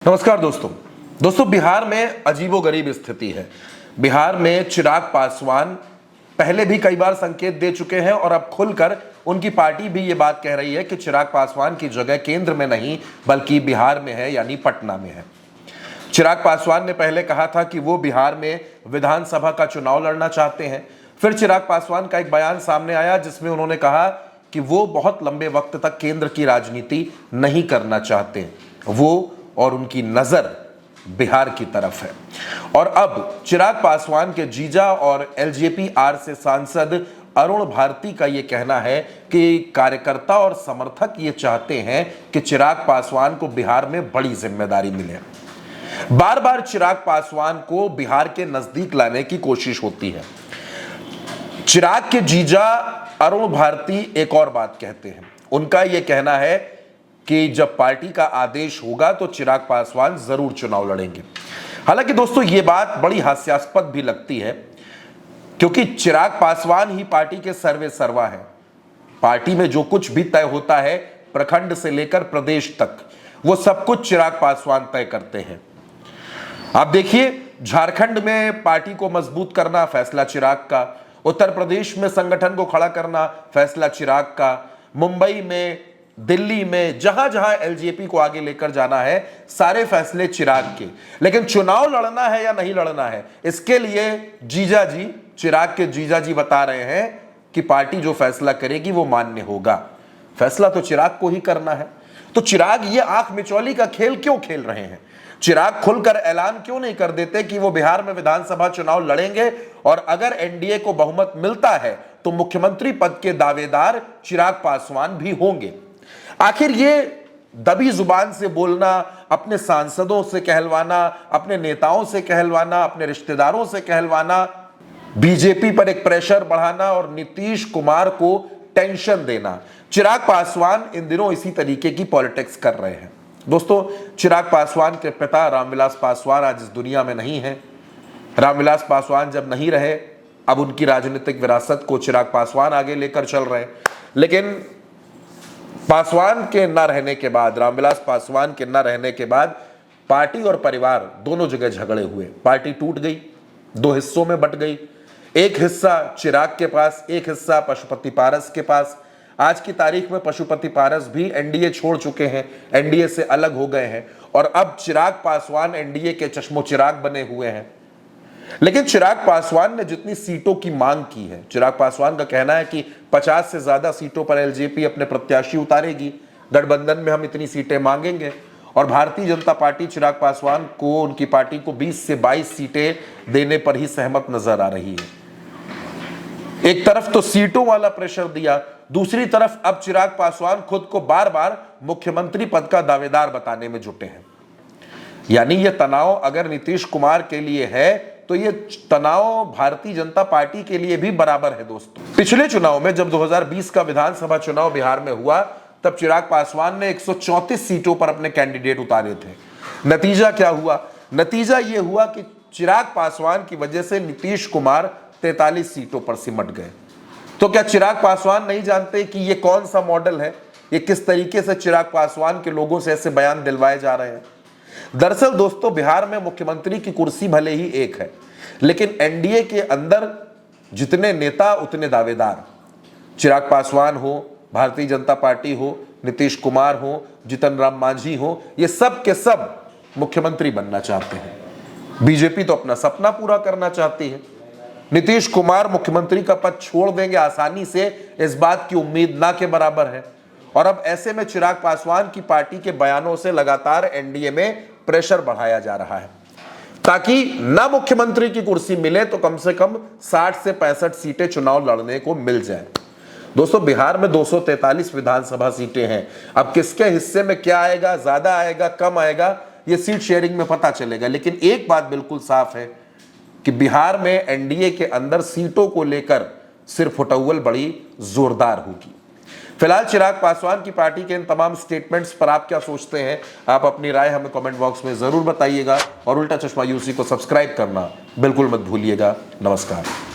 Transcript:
नमस्कार दोस्तों बिहार में अजीबोगरीब स्थिति है। बिहार में चिराग पासवान पहले भी कई बार संकेत दे चुके हैं और अब खुलकर उनकी पार्टी भी ये बात कह रही है कि चिराग पासवान की जगह केंद्र में नहीं बल्कि बिहार में है, यानी पटना में है। चिराग पासवान ने पहले कहा था कि वो बिहार में विधानसभा का चुनाव लड़ना चाहते हैं। फिर चिराग पासवान का एक बयान सामने आया जिसमें उन्होंने कहा कि वो बहुत लंबे वक्त तक केंद्र की राजनीति नहीं करना चाहते, वो और उनकी नजर बिहार की तरफ है। और अब चिराग पासवान के जीजा और एलजेपी आर से सांसद अरुण भारती का यह कहना है कि कार्यकर्ता और समर्थक ये चाहते हैं कि चिराग पासवान को बिहार में बड़ी जिम्मेदारी मिले। बार बार चिराग पासवान को बिहार के नजदीक लाने की कोशिश होती है। चिराग के जीजा अरुण भारती एक और बात कहते हैं। उनका यह कहना है कि जब पार्टी का आदेश होगा तो चिराग पासवान जरूर चुनाव लड़ेंगे। हालांकि दोस्तों ये बात बड़ी हास्यास्पद भी लगती है, क्योंकि चिराग पासवान ही पार्टी के सर्वे सर्वा है। पार्टी में जो कुछ भी तय होता है प्रखंड से लेकर प्रदेश तक, वो सब कुछ चिराग पासवान तय करते हैं। आप देखिए, झारखंड में पार्टी को मजबूत करना फैसला चिराग का, उत्तर प्रदेश में संगठन को खड़ा करना फैसला चिराग का, मुंबई में, दिल्ली में, जहां जहां एलजेपी को आगे लेकर जाना है सारे फैसले चिराग के। लेकिन चुनाव लड़ना है या नहीं लड़ना है, इसके लिए जीजा जी, चिराग के जीजा जी बता रहे हैं कि पार्टी जो फैसला करेगी वो मान्य होगा। फैसला तो चिराग को ही करना है। तो चिराग ये आंख मिचौली का खेल क्यों खेल रहे हैं? चिराग खुलकर ऐलान क्यों नहीं कर देते कि वो बिहार में विधानसभा चुनाव लड़ेंगे और अगर एनडीए को बहुमत मिलता है तो मुख्यमंत्री पद के दावेदार चिराग पासवान भी होंगे? आखिर ये दबी जुबान से बोलना, अपने सांसदों से कहलवाना, अपने नेताओं से कहलवाना, अपने रिश्तेदारों से कहलवाना, बीजेपी पर एक प्रेशर बढ़ाना और नीतीश कुमार को टेंशन देना, चिराग पासवान इन दिनों इसी तरीके की पॉलिटिक्स कर रहे हैं। दोस्तों, चिराग पासवान के पिता रामविलास पासवान आज इस दुनिया में नहीं है। रामविलास पासवान जब नहीं रहे, अब उनकी राजनीतिक विरासत को चिराग पासवान आगे लेकर चल रहे हैं। लेकिन पासवान के न रहने के बाद, रामविलास पासवान के न रहने के बाद पार्टी और परिवार दोनों जगह झगड़े हुए। पार्टी टूट गई, दो हिस्सों में बट गई। एक हिस्सा चिराग के पास, एक हिस्सा पशुपति पारस के पास। आज की तारीख में पशुपति पारस भी एनडीए छोड़ चुके हैं, एनडीए से अलग हो गए हैं और अब चिराग पासवान एनडीए के चश्मो चिराग बने हुए हैं। लेकिन चिराग पासवान ने जितनी सीटों की मांग की है, चिराग पासवान का कहना है कि 50 से ज्यादा सीटों पर एलजेपी अपने प्रत्याशी उतारेगी, गठबंधन में हम इतनी सीटें मांगेंगे। और भारतीय जनता पार्टी चिराग पासवान को, उनकी पार्टी को 20 से 22 सीटें देने पर ही सहमत नजर आ रही है। एक तरफ तो सीटों वाला प्रेशर दिया, दूसरी तरफ अब चिराग पासवान खुद को बार बार मुख्यमंत्री पद का दावेदार बताने में जुटे हैं। यानी यह तनाव अगर नीतीश कुमार के लिए है तो ये तनाव भारतीय जनता पार्टी के लिए भी बराबर है। दोस्तों, पिछले चुनाव में जब 2020 का विधानसभा चुनाव बिहार में हुआ, तब चिराग पासवान ने 134 सीटों पर अपने कैंडिडेट उतारे थे। नतीजा क्या हुआ? नतीजा यह हुआ कि चिराग पासवान की वजह से नीतीश कुमार 43 सीटों पर सिमट गए। तो क्या चिराग पासवान नहीं जानते कि ये कौन सा मॉडल है? ये किस तरीके से चिराग पासवान के लोगों से ऐसे बयान दिलवाए जा रहे हैं? दरअसल दोस्तों, बिहार में मुख्यमंत्री की कुर्सी भले ही एक है, लेकिन एनडीए के अंदर जितने नेता उतने दावेदार। चिराग पासवान हो, भारतीय जनता पार्टी हो, नीतीश कुमार हो, जीतन राम मांझी हो, ये सब के सब मुख्यमंत्री बनना चाहते हैं। बीजेपी तो अपना सपना पूरा करना चाहती है। नीतीश कुमार मुख्यमंत्री का पद छोड़ देंगे आसानी से, इस बात की उम्मीद ना के बराबर है। और अब ऐसे में चिराग पासवान की पार्टी के बयानों से लगातार एनडीए में प्रेशर बढ़ाया जा रहा है, ताकि ना मुख्यमंत्री की कुर्सी मिले तो कम से कम 60 से 65 सीटें चुनाव लड़ने को मिल जाए। दोस्तों, बिहार में 243 विधानसभा सीटें हैं। अब किसके हिस्से में क्या आएगा, ज्यादा आएगा, कम आएगा, ये सीट शेयरिंग में पता चलेगा। लेकिन एक बात बिल्कुल साफ है कि बिहार में एनडीए के अंदर सीटों को लेकर सिर्फ उटव्वल बड़ी जोरदार होगी। फिलहाल चिराग पासवान की पार्टी के इन तमाम स्टेटमेंट्स पर आप क्या सोचते हैं? आप अपनी राय हमें कमेंट बॉक्स में जरूर बताइएगा और उल्टा चश्मा यूसी को सब्सक्राइब करना बिल्कुल मत भूलिएगा। नमस्कार।